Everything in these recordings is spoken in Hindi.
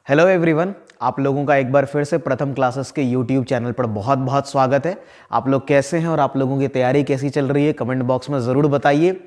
हेलो एवरीवन, आप लोगों का एक बार फिर से प्रथम क्लासेस के यूट्यूब चैनल पर बहुत बहुत स्वागत है। आप लोग कैसे हैं और आप लोगों की तैयारी कैसी चल रही है, कमेंट बॉक्स में ज़रूर बताइए।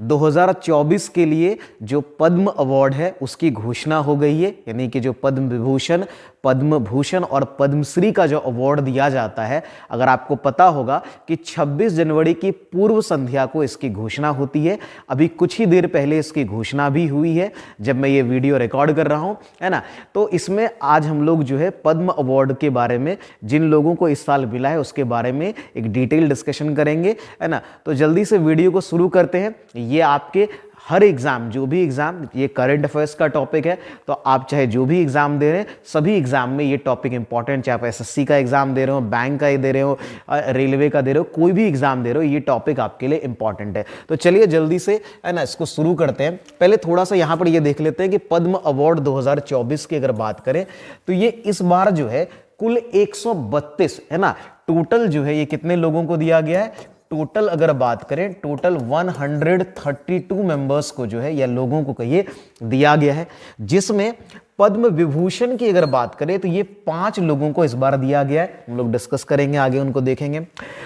2024 के लिए जो पद्म अवार्ड है उसकी घोषणा हो गई है, यानी कि जो पद्म विभूषण, पद्म भूषण और पद्मश्री का जो अवार्ड दिया जाता है, अगर आपको पता होगा कि 26 जनवरी की पूर्व संध्या को इसकी घोषणा होती है। अभी कुछ ही देर पहले इसकी घोषणा भी हुई है जब मैं ये वीडियो रिकॉर्ड कर रहा हूँ, है ना। तो इसमें आज हम लोग जो है पद्म अवार्ड के बारे में, जिन लोगों को इस साल मिला है उसके बारे में एक डिटेल डिस्कशन करेंगे, है ना। तो जल्दी से वीडियो को शुरू करते हैं। ये आपके हर एग्जाम, जो भी एग्जाम, ये करंट अफेयर्स का टॉपिक है, तो आप चाहे जो भी एग्जाम दे रहे हैं, सभी एग्जाम में ये टॉपिक इंपॉर्टेंट, चाहे आप एसएससी का एग्जाम दे रहे हो, बैंक का दे रहे हो, रेलवे का दे रहे हो, कोई भी एग्जाम दे रहे हो, ये टॉपिक आपके लिए इंपॉर्टेंट है। तो चलिए जल्दी से, है ना, इसको शुरू करते हैं। पहले थोड़ा सा यहाँ पर ये देख लेते हैं कि पद्म अवार्ड 2024 की अगर बात करें तो ये इस बार जो है कुल 132, है ना, टोटल जो है ये कितने लोगों को दिया गया है। टोटल अगर बात करें, टोटल 132 मेंबर्स को जो है या लोगों को कहिए दिया गया है, जिसमें पद्म विभूषण की अगर बात करें तो ये 5 लोगों को इस बार दिया गया है। हम लोग डिस्कस करेंगे आगे, उनको देखेंगे।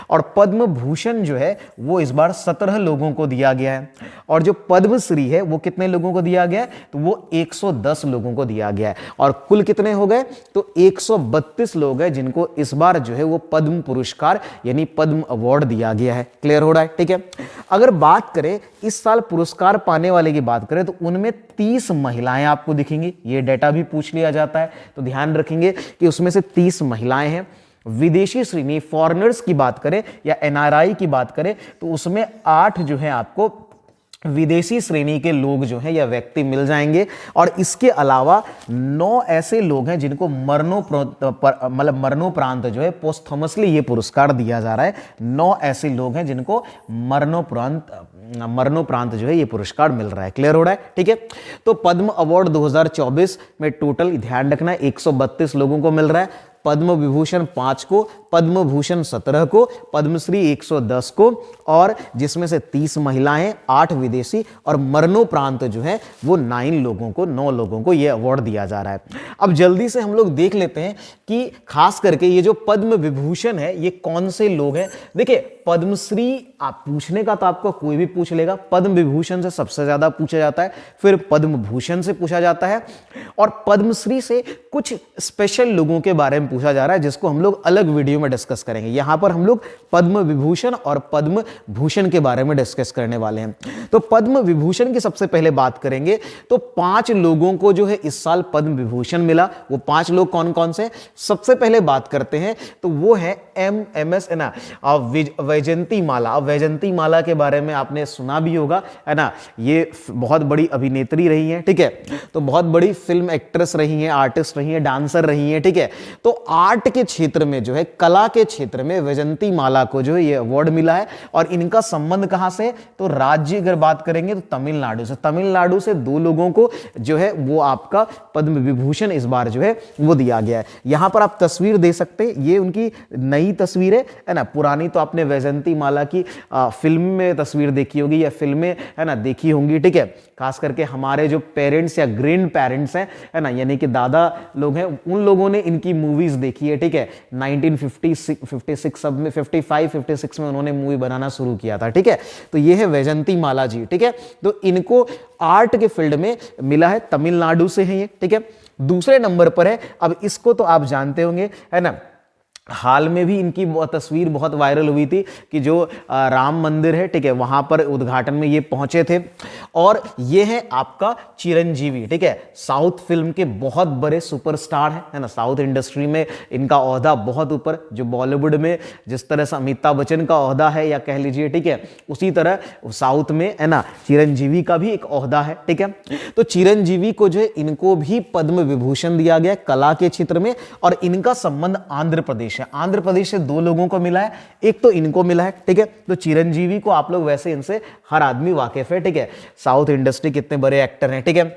और पद्म भूषण जो है वो इस बार 17 लोगों को दिया गया है। और जो पद्मश्री है वो कितने लोगों को दिया गया है, तो वो 110 लोगों को दिया गया है। और कुल कितने हो गए, तो 132 लोग हैं जिनको इस बार जो है वो पद्म पुरस्कार यानी पद्म अवार्ड दिया गया है। क्लियर हो रहा है, ठीक है। अगर बात करें इस साल पुरस्कार पाने वाले की बात करें तो उनमें 30 महिलाएं आपको दिखेंगी। ये डेटा भी पूछ लिया जाता है, तो ध्यान रखेंगे कि उसमें से 30 महिलाएं हैं। विदेशी श्रेणी, फॉरेनर्स की बात करें या एनआरआई की बात करें तो उसमें 8 जो है आपको विदेशी श्रेणी के लोग जो हैं या व्यक्ति मिल जाएंगे। और इसके अलावा 9 ऐसे लोग हैं जिनको मरणोपरांत जो है पोस्टथमसली ये पुरस्कार दिया जा रहा है। 9 ऐसे लोग हैं जिनको मरणोपरांत जो है ये पुरस्कार मिल रहा है। क्लियर हो रहा है, ठीक है। तो पद्म अवार्ड 2024 में टोटल ध्यान रखना 132 लोगों को मिल रहा है। पद्म विभूषण 5 को, पद्म भूषण 17 को, पद्मश्री 110 को, और जिसमें से 30 महिलाएं, 8 विदेशी और मरणोपरांत जो है वो 9 लोगों को ये अवार्ड दिया जा रहा है। अब जल्दी से हम लोग देख लेते हैं कि खास करके ये जो पद्म विभूषण है ये कौन से लोग हैं। देखिए, पद्मश्री आप पूछने का तो आपको कोई भी पूछ लेगा, पद्म विभूषण से सबसे ज्यादा पूछा जाता है, फिर पद्म भूषण से पूछा जाता है, और पद्मश्री से कुछ स्पेशल लोगों के बारे में पूछा जा रहा है जिसको हम लोग अलग वीडियो में डिस्कस करेंगे। यहां पर हम लोग पद्म विभूषण और पद्म भूषण के बारे में डिस्कस करने वाले हैं। तो पद्म विभूषण की सबसे पहले बात करेंगे तो 5 लोगों को जो है इस साल पद्म विभूषण मिला। वो 5 लोग कौन कौन से, सबसे पहले बात करते हैं तो वो है MS, है ना, वैजयंती माला। वैजयंती माला के बारे में आपने सुना भी होगा, है ना। ये बहुत बड़ी अभिनेत्री रही है, ठीक है। तो बहुत बड़ी फिल्म एक्ट्रेस रही है, आर्टिस्ट रही है, डांसर रही है, ठीक है। तो आर्ट के क्षेत्र में जो है, कला के क्षेत्र में वैजयंती माला को जो है ये अवार्ड मिला है। और इनका संबंध कहां से, तो राज्य अगर बात करेंगे तो तमिलनाडु से। तमिलनाडु से 2 लोगों को जो है वो आपका पद्म विभूषण इस बार जो है वो दिया गया है। यहां पर आप तस्वीर दे सकते हैं, ये उनकी नई तस्वीर है ना। पुरानी तो आपने वैजयंती माला की फिल्म में तस्वीर देखी होगी या फिल्में, है ना, देखी होंगी, ठीक है। खास करके हमारे जो पेरेंट्स या ग्रैंड पेरेंट्स हैं, है ना, यानी कि दादा लोग हैं, उन लोगों ने इनकी मूवीज देखी है, ठीक है। 1956 सब में 55-56 में उन्होंने मूवी बनाना शुरू किया था, ठीक है। तो ये है वैजयंती माला जी, ठीक है। तो इनको आर्ट के फील्ड में मिला है, तमिलनाडु से है ये, ठीक है। दूसरे नंबर पर है, अब इसको तो आप जानते होंगे, है ना, हाल में भी इनकी तस्वीर बहुत वायरल हुई थी कि जो राम मंदिर है, ठीक है, वहां पर उद्घाटन में ये पहुंचे थे। और ये है आपका चिरंजीवी, ठीक है। साउथ फिल्म के बहुत बड़े सुपरस्टार है ना। साउथ इंडस्ट्री में इनका ओहदा बहुत ऊपर, जो बॉलीवुड में जिस तरह से अमिताभ बच्चन का ओहदा है या कह लीजिए, ठीक है, उसी तरह साउथ में, है ना, चिरंजीवी का भी एक ओहदा है, ठीक है। तो चिरंजीवी को जो है इनको भी पद्म विभूषण दिया गया कला के क्षेत्र में, और इनका संबंध आंध्र प्रदेश प्रदेश है। आंध्र प्रदेश से 2 लोगों को मिला है, एक तो इनको मिला है, ठीक है। तो चिरंजीवी को आप लोग वैसे इनसे हर आदमी वाकिफ है, ठीक है। साउथ इंडस्ट्री कितने बड़े एक्टर हैं, ठीक है।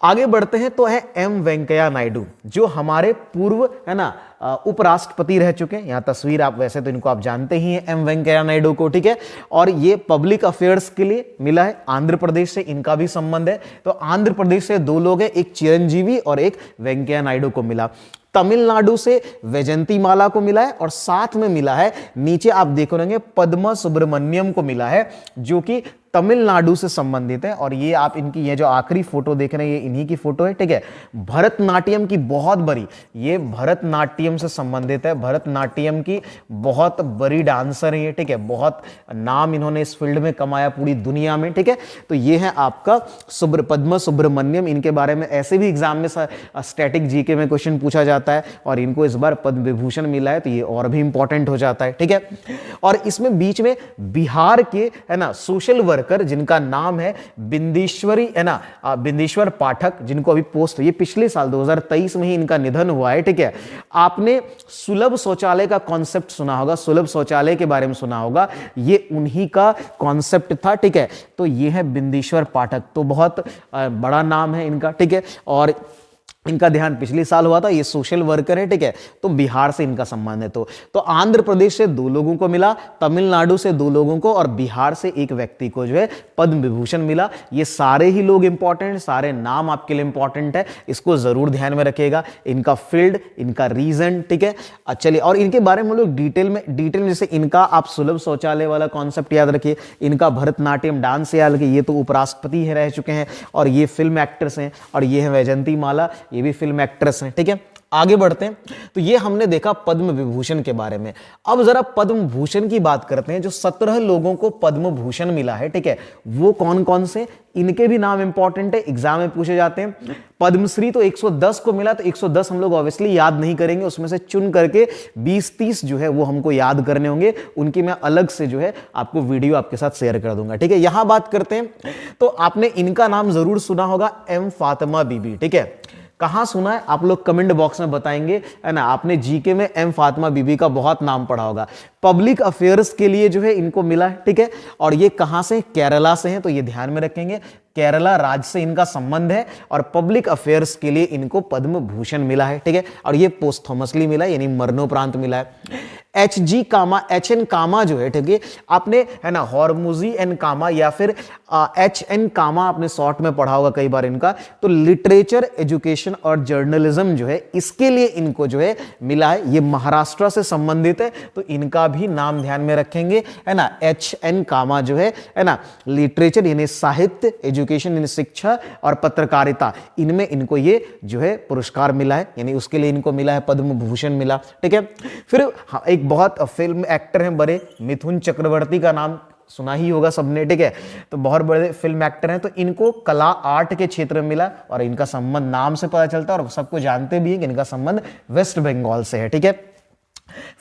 आगे बढ़ते हैं तो है एम वेंकैया नायडू, जो हमारे पूर्व है ना उपराष्ट्रपति रह चुके हैं। यहाँ तस्वीर आप वैसे तो इनको आप जानते ही हैं, एम वेंकैया नायडू को, ठीक है। और ये पब्लिक अफेयर्स के लिए मिला है। आंध्र प्रदेश से इनका भी संबंध है। तो आंध्र प्रदेश से 2 लोग हैं, एक चिरंजीवी और एक वेंकैया नायडू को मिला। तमिलनाडु से वैजंती माला को मिला है और साथ में मिला है, नीचे आप देख रहे पद्मा सुब्रमण्यम को मिला है, जो कि तमिलनाडु से संबंधित है। और ये आप इनकी ये जो आखिरी फोटो देख रहे हैं, ये इन्हीं की फोटो है, ठीक है। भरतनाट्यम की बहुत बड़ी, ये भरतनाट्यम से संबंधित है। भरतनाट्यम की बहुत बड़ी डांसर है ये, ठीक है। बहुत नाम इन्होंने इस फील्ड में कमाया पूरी दुनिया में, ठीक है। तो ये है आपका पद्मा सुब्रमण्यम। इनके बारे में ऐसे भी एग्जाम में स्टैटिक जीके में क्वेश्चन पूछा जाता है और इनको इस बार पद्म विभूषण मिला है, तो ये और भी इंपॉर्टेंट हो जाता है, ठीक है। और इसमें बीच में बिहार के है ना सोशल वर्कर जिनका नाम है बिंदेश्वरी है ना बिंदेश्वर पाठक, जिनको अभी पोस्ट, ये पिछले साल 2023 में ही इनका निधन हुआ है, ठीक है। आपने सुलभ शौचालय का कॉन्सेप्ट सुना होगा, सुलभ शौचालय के बारे में सुना होगा, ये उन्हीं का कॉन्सेप्ट था, ठीक है। तो ये है बिंदेश्वर पाठक, तो बहुत बड़ा नाम है इनका, ठीक है। और इनका ध्यान पिछले साल हुआ था, ये सोशल वर्कर है, ठीक है। तो बिहार से इनका संबंध है। तो आंध्र प्रदेश से 2 लोगों को मिला, तमिलनाडु से 2 लोगों को और बिहार से एक व्यक्ति को जो है पद्म विभूषण मिला। ये सारे ही लोग इंपॉर्टेंट, सारे नाम आपके लिए इंपॉर्टेंट है, इसको जरूर ध्यान में रखिएगा। इनका फील्ड, इनका रीजन, ठीक है। चलिए, और इनके बारे में हम लोग डिटेल में जैसे इनका आप सुलभ शौचालय वाला कॉन्सेप्ट याद रखिए, इनका भरतनाट्यम डांस याद रखिए, ये तो उपराष्ट्रपति रह चुके हैं और ये फिल्म एक्ट्रेस हैं, और ये है वैजंती माला, ये भी फिल्म एक्ट्रेस हैं, ठीक है। आगे बढ़ते हैं। तो ये हमने देखा पद्म विभूषण के बारे में। अब जरा पद्म भूषण की बात करते हैं। जो 17 लोगों को पद्म भूषण मिला है, ठीक है, वो कौन कौन से, इनके भी नाम इंपॉर्टेंट है, एग्जाम में पूछे जाते हैं। पद्मश्री तो 110 को मिला, तो 110 हम लोग ऑब्वियसली याद नहीं करेंगे, उसमें से चुन करके 20-30 जो है वो हमको याद करने होंगे। उनकी मैं अलग से जो है आपको वीडियो आपके साथ शेयर कर दूंगा, ठीक है। यहां बात करते हैं तो आपने इनका नाम जरूर सुना होगा, एम फातिमा बीबी, ठीक है। कहां सुना है आप लोग कमेंट बॉक्स में बताएंगे, है ना। आपने जीके में एम फातिमा बीबी का बहुत नाम पढ़ा होगा। पब्लिक अफेयर्स के लिए जो है इनको मिला है, ठीक है। और ये कहां से, केरला से हैं, तो ये ध्यान में रखेंगे, केरला राज्य से इनका संबंध है और पब्लिक अफेयर्स के लिए इनको पद्म भूषण मिला है, ठीक है। और ये पोस्थोमसली मिला है, यानी मरणोपरांत मिला है। एच.एन. कामा जो है, ठीक है, आपने है ना हॉर्मुजी एन कामा या फिर H.N. कामा आपने शॉर्ट में पढ़ा होगा कई बार इनका। तो लिटरेचर, एजुकेशन और जर्नलिज्म जो है इसके लिए इनको जो है मिला है। ये महाराष्ट्र से संबंधित है, तो इनका भी नाम ध्यान में रखेंगे, है ना। H.N. कामा जो है ना, लिटरेचर यानी साहित्य, एजुकेशन यानी शिक्षा और पत्रकारिता, इनमें इनको ये जो है पुरस्कार मिला है, यानी उसके लिए इनको मिला है पद्म भूषण मिला, ठीक है। फिर एक बहुत फिल्म एक्टर हैं बड़े, मिथुन चक्रवर्ती का नाम सुना ही होगा सबने, ठीक है। तो बहुत बड़े फिल्म एक्टर हैं, तो इनको कला आर्ट के क्षेत्र में मिला और इनका संबंध नाम से पता चलता है और सबको जानते भी हैं कि इनका संबंध वेस्ट बंगाल से है, ठीक है।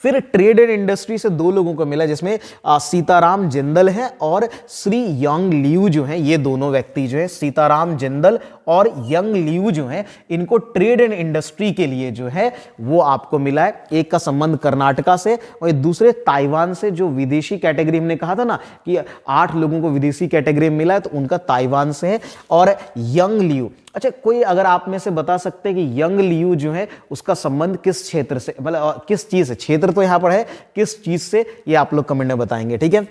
फिर ट्रेड एंड इंडस्ट्री से 2 लोगों को मिला, जिसमें सीताराम जिंदल है और श्री यंग लियू जो हैं, ये दोनों व्यक्ति जो है सीताराम जिंदल और यंग लियू जो हैं, इनको ट्रेड एंड इंडस्ट्री के लिए जो है वो आपको मिला है। एक का संबंध कर्नाटका से और दूसरे ताइवान से। जो विदेशी कैटेगरी हमने कहा था ना कि 8 लोगों को विदेशी कैटेगरी में मिला है, तो उनका ताइवान से है। और यंग लियू, अच्छा, कोई अगर आप में से बता सकते हैं कि यंग लियू जो है उसका संबंध किस क्षेत्र से, मतलब किस चीज से, क्षेत्र तो यहां पर है, किस चीज से, ये आप लोग कमेंट में बताएंगे, ठीक है।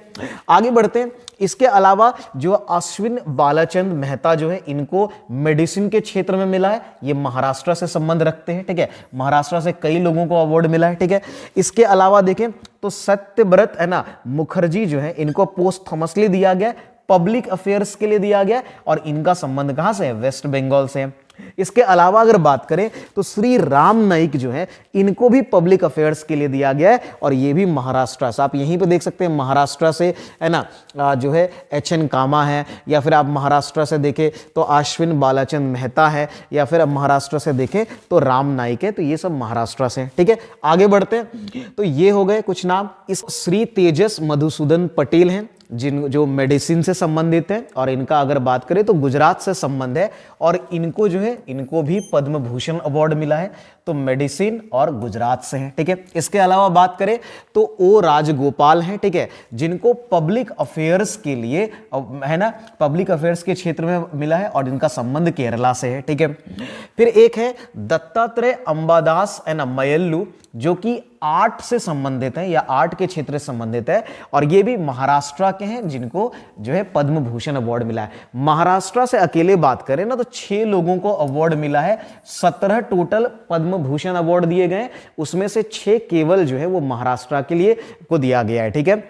आगे बढ़ते हैं। इसके अलावा जो अश्विन बालाचंद मेहता जो है, इनको मेडिसिन के क्षेत्र में मिला है। ये महाराष्ट्र से संबंध रखते हैं, ठीक है। महाराष्ट्र से कई लोगों को अवार्ड मिला है, ठीक है। इसके अलावा देखें तो सत्यव्रत है ना मुखर्जी जो है, इनको पोस्थोमसली दिया गया, पब्लिक अफेयर्स के लिए दिया गया और इनका संबंध कहां से है, वेस्ट बंगाल से है। इसके अलावा अगर बात करें तो श्री राम नाईक जो है, इनको भी पब्लिक अफेयर्स के लिए दिया गया है और ये भी महाराष्ट्र से। आप यहीं पे देख सकते हैं महाराष्ट्र से है ना जो है H.N. कामा है, या फिर आप महाराष्ट्र से देखें तो अश्विन बालाचंद मेहता है, या फिर आप महाराष्ट्र से देखें तो राम नाईक है। तो ये सब महाराष्ट्र से, ठीक है। आगे बढ़ते हैं। तो ये हो गए कुछ नाम। इस श्री तेजस मधुसूदन पटेल हैं, जिन जो मेडिसिन से संबंधित है, और इनका अगर बात करें तो गुजरात से संबंध है, और इनको जो है इनको भी पद्म भूषण अवार्ड मिला है, तो मेडिसिन और गुजरात से है, ठीक है। इसके अलावा बात करें तो ओ राजगोपाल हैं, ठीक है, जिनको पब्लिक अफेयर्स के लिए है ना, पब्लिक अफेयर्स के क्षेत्र में मिला है और इनका संबंध केरला से है, ठीक है। फिर एक है दत्तात्रेय अंबादास एंड अम्मयल्लू, जो कि आर्ट से संबंधित है या आर्ट के क्षेत्र से संबंधित है, और ये भी महाराष्ट्र के हैं, जिनको जो है पद्म भूषण अवार्ड मिला है। महाराष्ट्र से अकेले बात करें ना तो 6 लोगों को अवार्ड मिला है, 17 टोटल पद्म भूषण अवार्ड दिए गए, उसमें से 6 केवल जो है वो महाराष्ट्र के लिए को दिया गया है, ठीक है।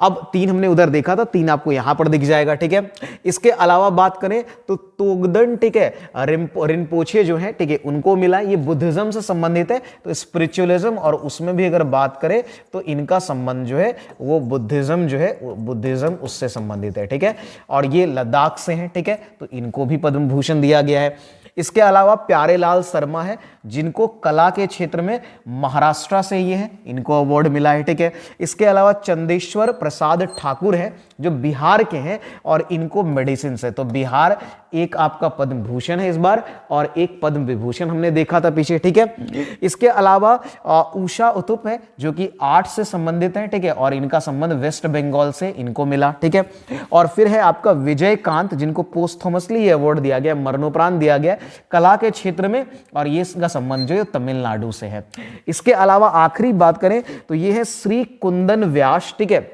अब 3 हमने उधर देखा था, 3 आपको यहां पर दिख जाएगा, ठीक है। इसके अलावा बात करें तो तोगदन, ठीक है, रिनपोछे जो है, ठीक है, उनको मिला, ये बुद्धिज्म से संबंधित है, तो स्पिरिचुअलिज्म, और उसमें भी अगर बात करें तो इनका संबंध जो है वो बुद्धिज्म जो है, बुद्धिज्म उससे संबंधित है, ठीक है, और ये लद्दाख से हैं, ठीक है, तो इनको भी पद्म भूषण दिया गया है। इसके अलावा प्यारेलाल शर्मा है, जिनको कला के क्षेत्र में महाराष्ट्र से ये है, इनको अवार्ड मिला है, ठीक है। इसके अलावा चंदेश्वर प्रसाद ठाकुर है, जो बिहार के हैं, और इनको मेडिसिन से, तो बिहार एक आपका पद्म भूषण है इस बार, और एक पद्म विभूषण हमने देखा था पीछे, ठीक है। इसके अलावा उषा उथुप है, जो कि आर्ट से संबंधित है, ठीक है, और इनका संबंध वेस्ट बंगाल से इनको मिला, ठीक है। और फिर है आपका विजयकांत, जिनको पोस्टथॉमसली ये अवार्ड दिया गया, मरणोपरांत दिया गया कला के क्षेत्र में, और ये इसका संबंध जो है तमिलनाडु से है। इसके अलावा आखिरी बात करें तो ये है श्री कुंदन व्यास, ठीक है,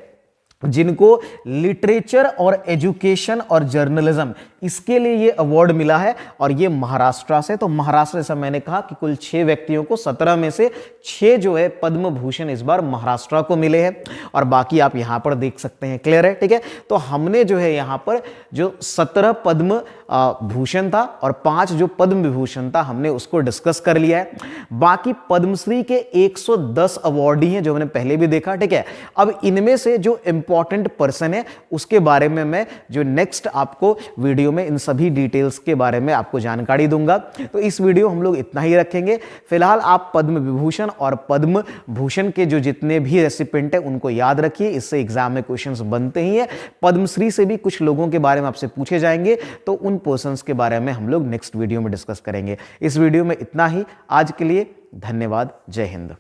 जिनको लिटरेचर और एजुकेशन और जर्नलिज्म इसके लिए ये अवार्ड मिला है, और ये महाराष्ट्र से, तो महाराष्ट्र से मैंने कहा कि कुल 6 व्यक्तियों को 17 में से 6 जो है पद्म भूषण इस बार महाराष्ट्र को मिले हैं, और बाकी आप यहां पर देख सकते हैं, क्लियर है, ठीक है। तो हमने जो है यहां पर जो 17 पद्म भूषण था और 5 जो पद्म विभूषण था, हमने उसको डिस्कस कर लिया है। बाकी पद्मश्री के 110 अवार्डी हैं, जो मैंने पहले भी देखा, ठीक है। अब इनमें से जो इंपॉर्टेंट पर्सन है उसके बारे में मैं जो नेक्स्ट आपको वीडियो में इन सभी डिटेल्स के बारे में आपको जानकारी दूंगा। तो इस वीडियो हम लोग इतना ही रखेंगे। फिलहाल आप पद्म विभूषण और पद्म भूषण के जो जितने भी रेसिपेंट है उनको याद रखिए, इससे एग्जाम में क्वेश्चंस बनते ही हैं। पद्मश्री से भी कुछ लोगों के बारे में आपसे पूछे जाएंगे, तो उन पर्संस के बारे में हम लोग नेक्स्ट वीडियो में डिस्कस करेंगे। इस वीडियो में इतना ही, आज के लिए धन्यवाद। जय हिंद।